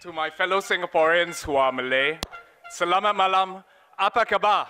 To my fellow Singaporeans who are Malay, Selamat malam, apa khabar?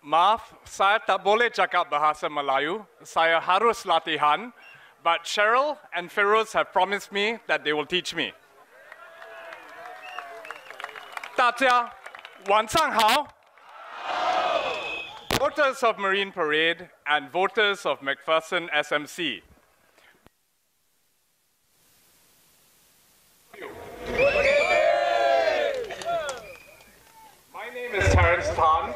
Maaf, saya tak boleh cakap bahasa Melayu. Saya harus latihan, but Cheryl and Feroz have promised me that they will teach me. 大家晚上好. Voters of Marine Parade and voters of McPherson SMC. My name is Terence Tan.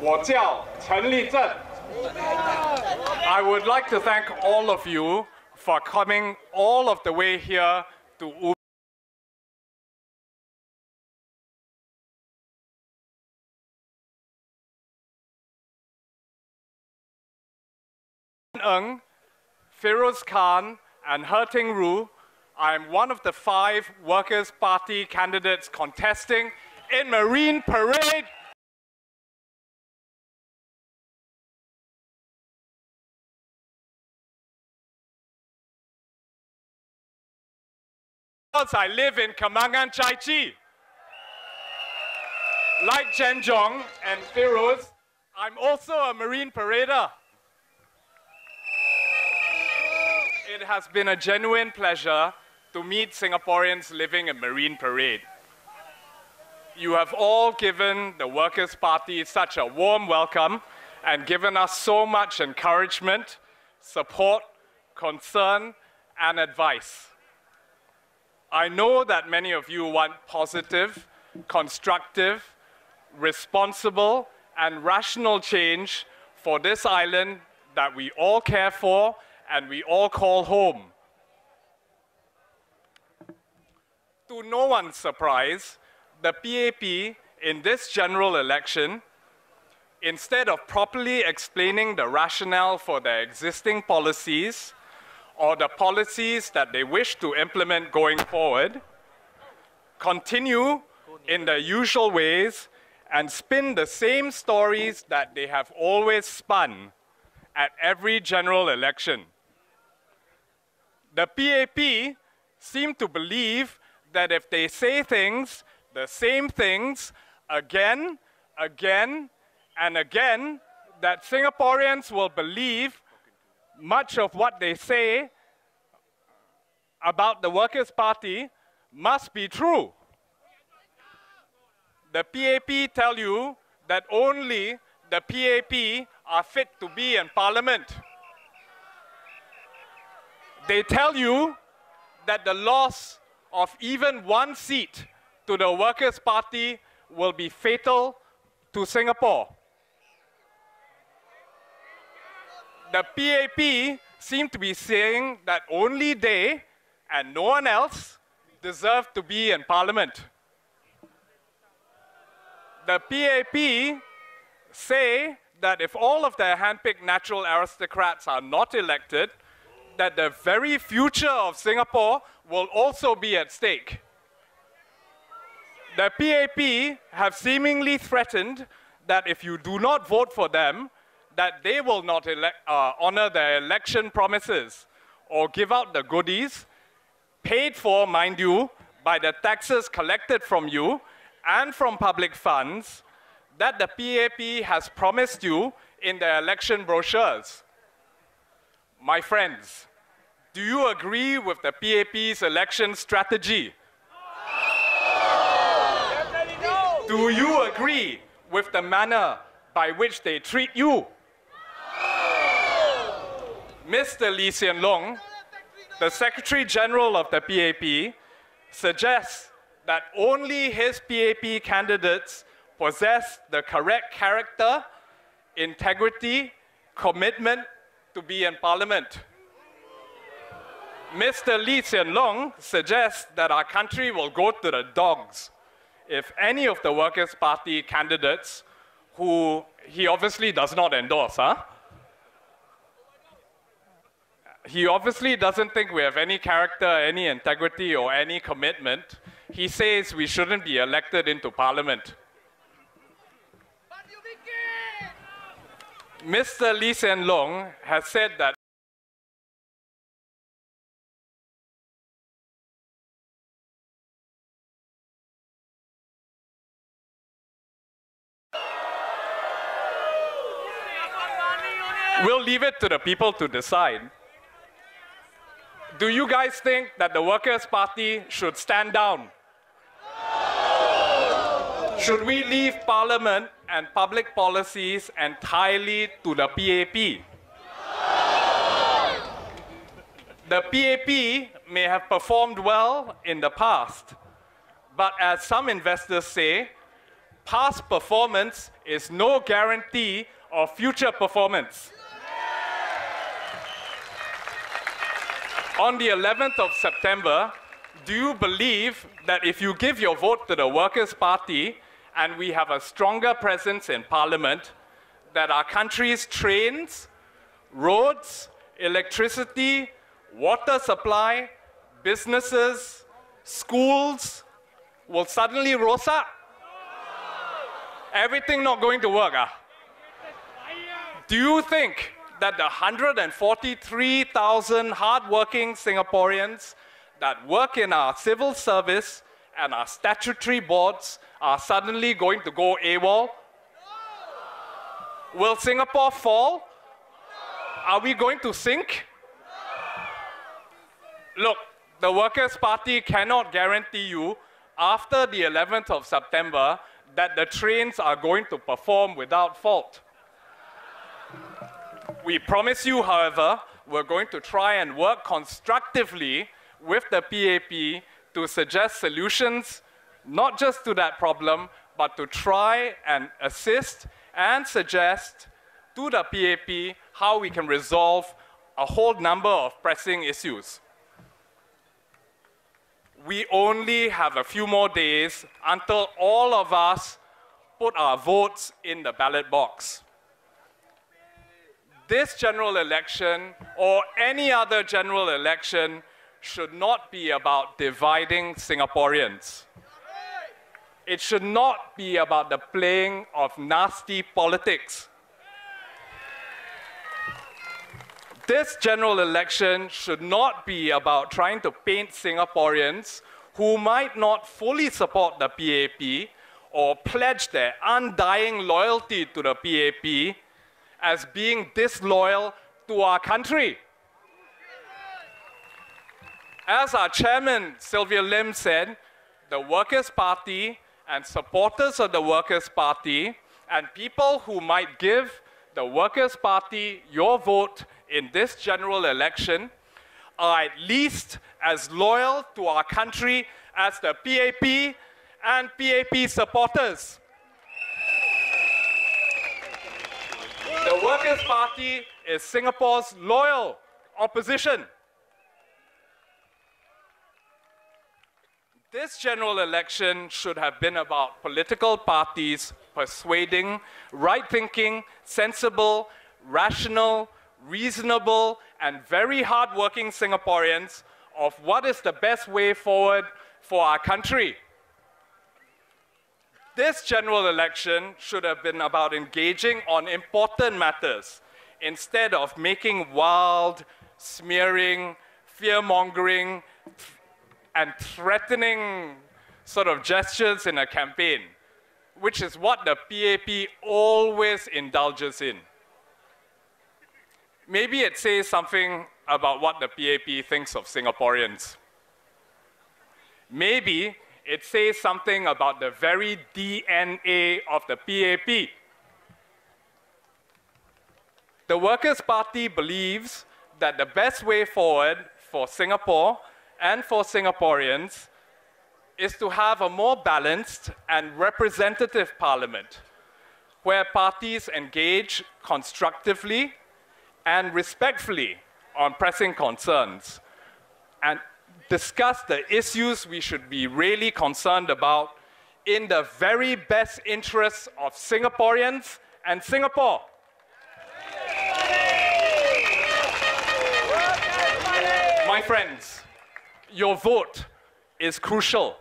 我叫陈立正. I would like to thank all of you for coming all of the way here to Ubi Ave. Feroz Khan and Herting Ru. I'm one of the 5 Workers' Party candidates contesting in Marine Parade. I live in Kemangan Chai Chi. Like Chen Jong and Feroz, I'm also a Marine Parader. It has been a genuine pleasure to meet Singaporeans living in Marine Parade. You have all given the Workers' Party such a warm welcome and given us so much encouragement, support, concern, and advice. I know that many of you want positive, constructive, responsible, and rational change for this island that we all care for and we all call home. To no one's surprise, the PAP in this general election, instead of properly explaining the rationale for their existing policies or the policies that they wish to implement going forward, continue in the usual ways and spin the same stories that they have always spun at every general election. The PAP seem to believe that if they say things, the same things, again, again, and again, that Singaporeans will believe much of what they say about the Workers' Party must be true. The PAP tell you that only the PAP are fit to be in Parliament. They tell you that the loss of even one seat to the Workers' Party will be fatal to Singapore. The PAP seem to be saying that only they and no one else deserve to be in Parliament. The PAP say that if all of their handpicked natural aristocrats are not elected, that the very future of Singapore will also be at stake. The PAP have seemingly threatened that if you do not vote for them, that they will not honor their election promises or give out the goodies, paid for, mind you, by the taxes collected from you and from public funds, that the PAP has promised you in their election brochures. My friends, do you agree with the PAP's election strategy? No. Do you agree with the manner by which they treat you? Mr. Lee Hsien Loong, the Secretary General of the PAP, suggests that only his PAP candidates possess the correct character, integrity, commitment to be in Parliament. Mr. Lee Hsien Loong suggests that our country will go to the dogs if any of the Workers' Party candidates, who he obviously does not endorse, He obviously doesn't think we have any character, any integrity, or any commitment. He says we shouldn't be elected into Parliament. Mr. Lee Hsien Loong has said that We'll leave it to the people to decide. Do you guys think that the Workers' Party should stand down? Should we leave Parliament and public policies entirely to the PAP? The PAP may have performed well in the past, but as some investors say, past performance is no guarantee of future performance. On the 11th of September, do you believe that if you give your vote to the Workers' Party and we have a stronger presence in Parliament, that our country's trains, roads, electricity, water supply, businesses, schools will suddenly rose up? Everything not going to work, ah? Do you think that the 143,000 hardworking Singaporeans that work in our civil service and our statutory boards are suddenly going to go AWOL? Will Singapore fall? Are we going to sink? Look, the Workers' Party cannot guarantee you after the 11th of September that the trains are going to perform without fault. We promise you, however, we're going to try and work constructively with the PAP to suggest solutions, not just to that problem, but to try and assist and suggest to the PAP how we can resolve a whole number of pressing issues. We only have a few more days until all of us put our votes in the ballot box. This general election, or any other general election, should not be about dividing Singaporeans. It should not be about the playing of nasty politics. This general election should not be about trying to paint Singaporeans who might not fully support the PAP or pledge their undying loyalty to the PAP as being disloyal to our country. As our chairman, Sylvia Lim, said, the Workers' Party and supporters of the Workers' Party and people who might give the Workers' Party your vote in this general election are at least as loyal to our country as the PAP and PAP supporters. The Workers' Party is Singapore's loyal opposition. This general election should have been about political parties persuading right-thinking, sensible, rational, reasonable, and very hard-working Singaporeans of what is the best way forward for our country. This general election should have been about engaging on important matters instead of making wild, smearing, fear-mongering, and threatening sort of gestures in a campaign, which is what the PAP always indulges in. Maybe it says something about what the PAP thinks of Singaporeans. Maybe it says something about the very DNA of the PAP. The Workers' Party believes that the best way forward for Singapore and for Singaporeans is to have a more balanced and representative parliament, where parties engage constructively and respectfully on pressing concerns, and discuss the issues we should be really concerned about in the very best interests of Singaporeans and Singapore. My friends, your vote is crucial.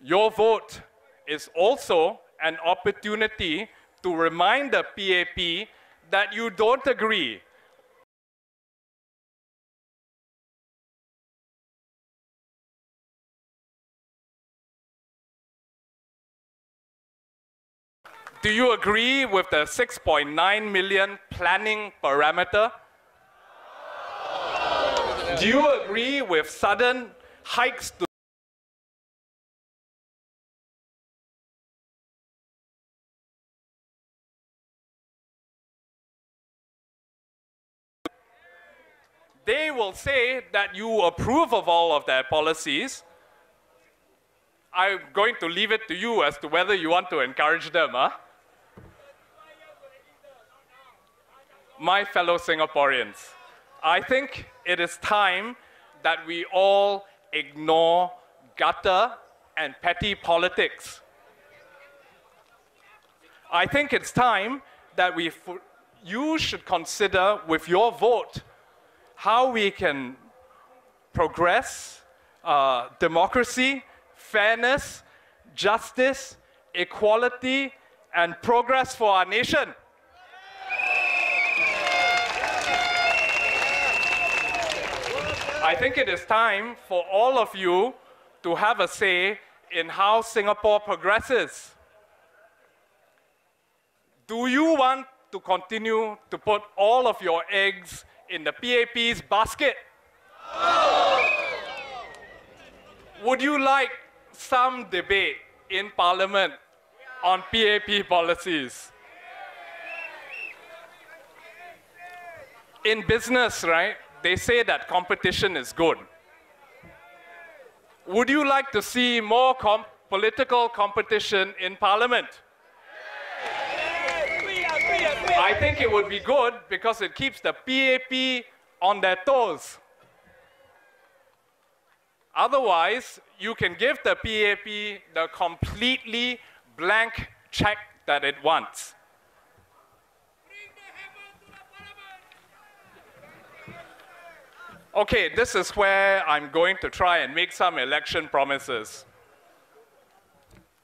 Your vote is also an opportunity to remind the PAP that you don't agree Do you agree with the 6.9 million planning parameter? Do you agree with sudden hikes to they will say that you approve of all of their policies. I'm going to leave it to you as to whether you want to encourage them. My fellow Singaporeans, I think it is time that we all ignore gutter and petty politics. I think it's time that you should consider with your vote how we can progress democracy, fairness, justice, equality, and progress for our nation. I think it is time for all of you to have a say in how Singapore progresses. Do you want to continue to put all of your eggs in the PAP's basket? Would you like some debate in Parliament on PAP policies? In business, right, they say that competition is good. Would you like to see more political competition in Parliament? I think it would be good because it keeps the PAP on their toes. Otherwise, you can give the PAP the completely blank check that it wants. Okay, this is where I'm going to try and make some election promises.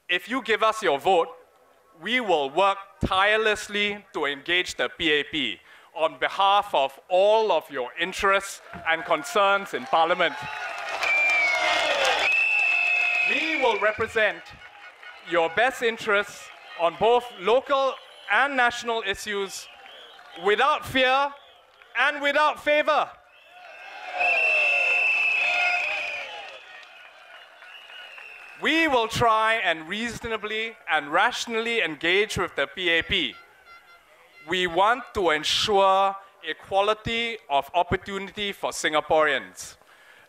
If you give us your vote, we will work tirelessly to engage the PAP on behalf of all of your interests and concerns in Parliament. We will represent your best interests on both local and national issues without fear and without favor. We will try and reasonably and rationally engage with the PAP. We want to ensure equality of opportunity for Singaporeans,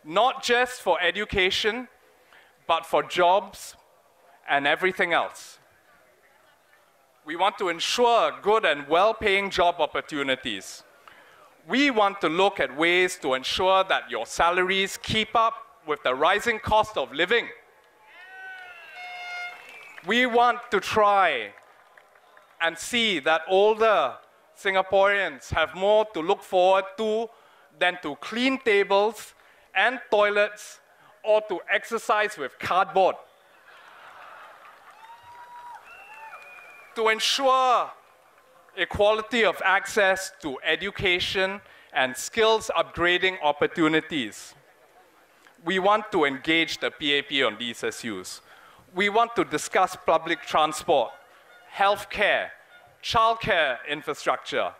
not just for education, but for jobs and everything else. We want to ensure good and well-paying job opportunities. We want to look at ways to ensure that your salaries keep up with the rising cost of living. We want to try and see that older Singaporeans have more to look forward to than to clean tables and toilets or to exercise with cardboard. To ensure equality of access to education and skills upgrading opportunities, we want to engage the PAP on these issues. We want to discuss public transport, healthcare, childcare infrastructure.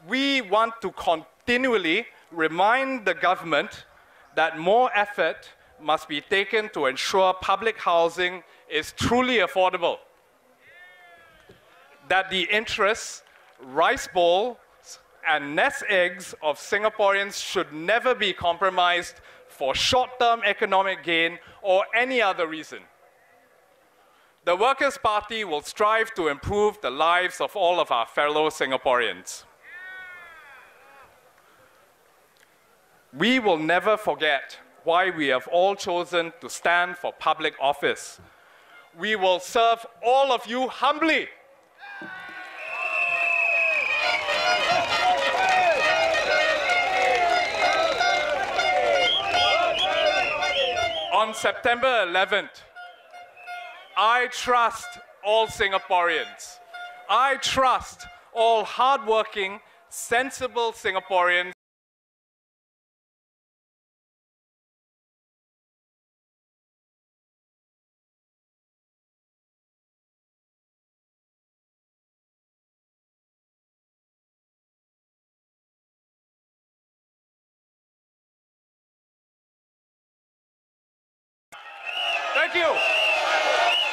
We want to continually remind the government that more effort must be taken to ensure public housing is truly affordable. That the interests, rice bowls, and nest eggs of Singaporeans should never be compromised for short-term economic gain or any other reason. The Workers' Party will strive to improve the lives of all of our fellow Singaporeans. We will never forget why we have all chosen to stand for public office. We will serve all of you humbly. On September 11th, I trust all Singaporeans. I trust all hardworking, sensible Singaporeans Thank you.